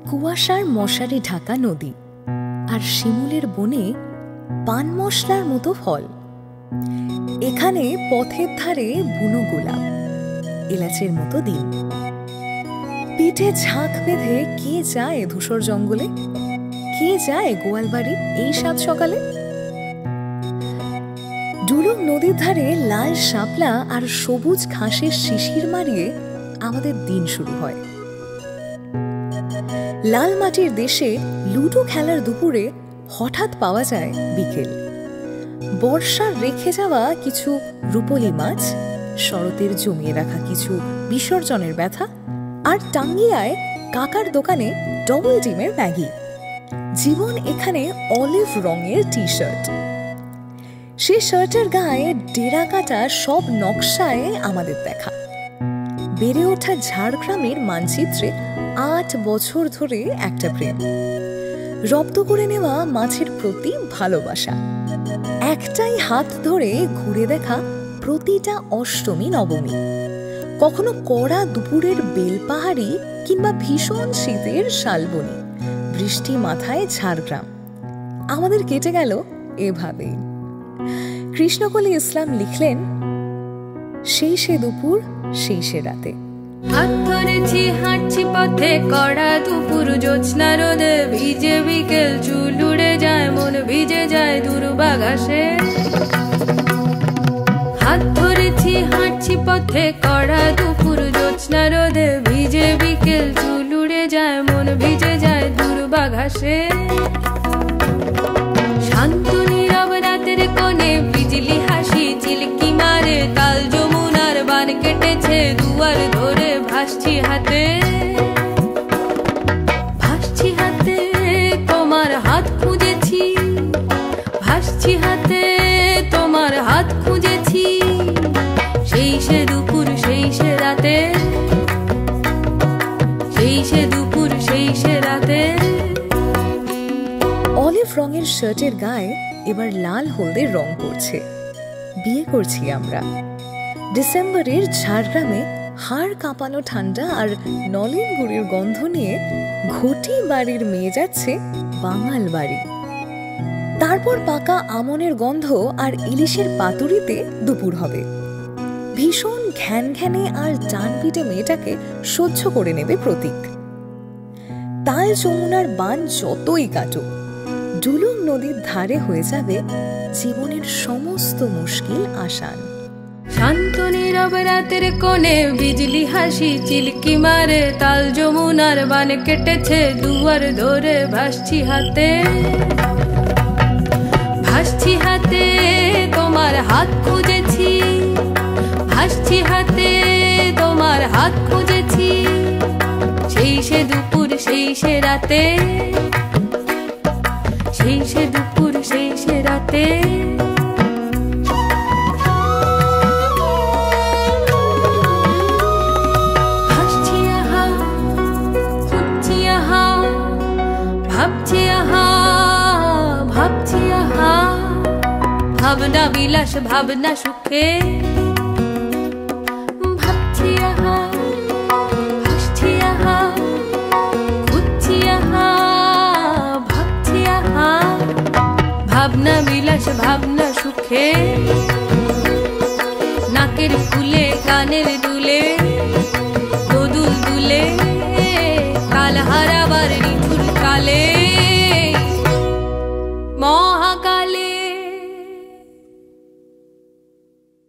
কুয়াশার মশারি ঢাকা নদী আর শিমুলের বনে পান মশলার মতো ফল। এখানে পথের ধারে বুনো গোলাপ, এলাচের মতো দিন। পিঠে ঝাঁক বেঁধে কে যায় ধূসর জঙ্গলে, কে যায় গোয়ালবাড়ি এই সাত সকালে। ডুলুং নদীর ধারে লাল শাপলা আর সবুজ ঘাসের শিশির মারিয়ে আমাদের দিন শুরু হয়। লাল মাটির দেশে লুডো খেলার দুপুরে হঠাৎ পাওয়া যায় বিকেল। বর্ষার রেখে যাওয়া কিছু রূপলি মাছ, শরতের জমিয়ে রাখা কিছু বিসর্জনের ব্যথা, আর টাঙ্গিয়ায় কাকার দোকানে ডবল ডিমের ম্যাগি। জীবন এখানে অলিভ রঙের টি শার্ট। সে শার্টের গায়ে ডেরা কাটা সব নকশায় আমাদের দেখা। বেড়ে ওঠা ঝাড়গ্রামের মানচিত্রে ৮ বছর ধরে একটা প্রেম, রপ্ত করে নেওয়া মাছের প্রতি ভালোবাসা, একটাই হাত ধরে ঘুরে দেখা প্রতিটা অষ্টমী নবমী, কখনো কড়া দুপুরের বেলপাহাড়ি কিংবা ভীষণ শীতের শালবনী, বৃষ্টি মাথায় ঝাড়গ্রাম। আমাদের কেটে গেল এভাবেই। কৃষ্ণকলি ইসলাম লিখলেন, সেই সে দুপুর সেই সে রাতে। হাত ধরেছি হাঁটছি পথে, কড়া দুপুর জ্যোৎস্না রোদে ভিজে বিকেল, চুল উড়ে যায় মন ভিজে যায় দুর্বাঘাসে। হাত ধরেছি হাঁটছি পথে, কড়া দুপুর জ্যোৎস্না রোদে ভিজে বিকেল, চুল উড়ে যায় মন ভিজে যায় দুর্বাঘাসে। শান্ত নীরব রাতের কোণে বিজলি হাসি চিলকি মারে, কাল যমুনার বান কেটেছে দুয়ার ধরে ভাসছি হাতে। ভাসছি হাতে তোমার হাত খুঁজেছি, ভাসছি হাতে তোমার হাত খুঁজেছি, সেই সে দুপুর সেই সে রাতে, সেই সে দুপুর সেই সে রাতে। অলিভ রঙের শার্টের গায়ে এবার লাল হলদের রং পড়ছে। বিয়ে করছি আমরা। ডিসেম্বরের ঝাড়গ্রামে হাড় কাঁপানো ঠান্ডা আর নলেন গুড়ের গন্ধ নিয়ে ঘটি বাড়ির মেয়ে যাচ্ছে বাঙাল বাড়ি। তারপর পাকা আমনের গন্ধ আর ইলিশের পাতুরিতে দুপুর হবে। ভীষণ ঘ্যান ঘ্যানে আর ডান পিটে মেয়েটাকে সহ্য করে নেবে প্রতীক। তাল যমুনার বান যতই কাটুক, ডুলুং নদীর ধারে হয়ে যাবে জীবনের সমস্ত মুশকিল আসান। শান্ত নীরব রাতের কোণে বিজলি হাসি চিলকি মারে, তাল যমুনার বান কেটেছে দুয়ার ধরে ভাসছি হাতে। ভাসছি হাতে তোমার হাত খুঁজেছি, ভাসছি হাতে তোমার হাত খুঁজেছি, সেই সে দুপুর সেই সে রাতে, সেই সে দুপুর সেই সে রাতে। হাসছি আহা খুঁজছি আহা, ভাবছি আহা ভাবছি আহা, ভাবনা বিলাস ভাবনা সুখে। ভাবছি আহা হাসছি আহা খুঁজছি আহা, ভাবছি আহা, ভাবনা বিলাস ভাবনা সুখে। নাকের ফুলে কানের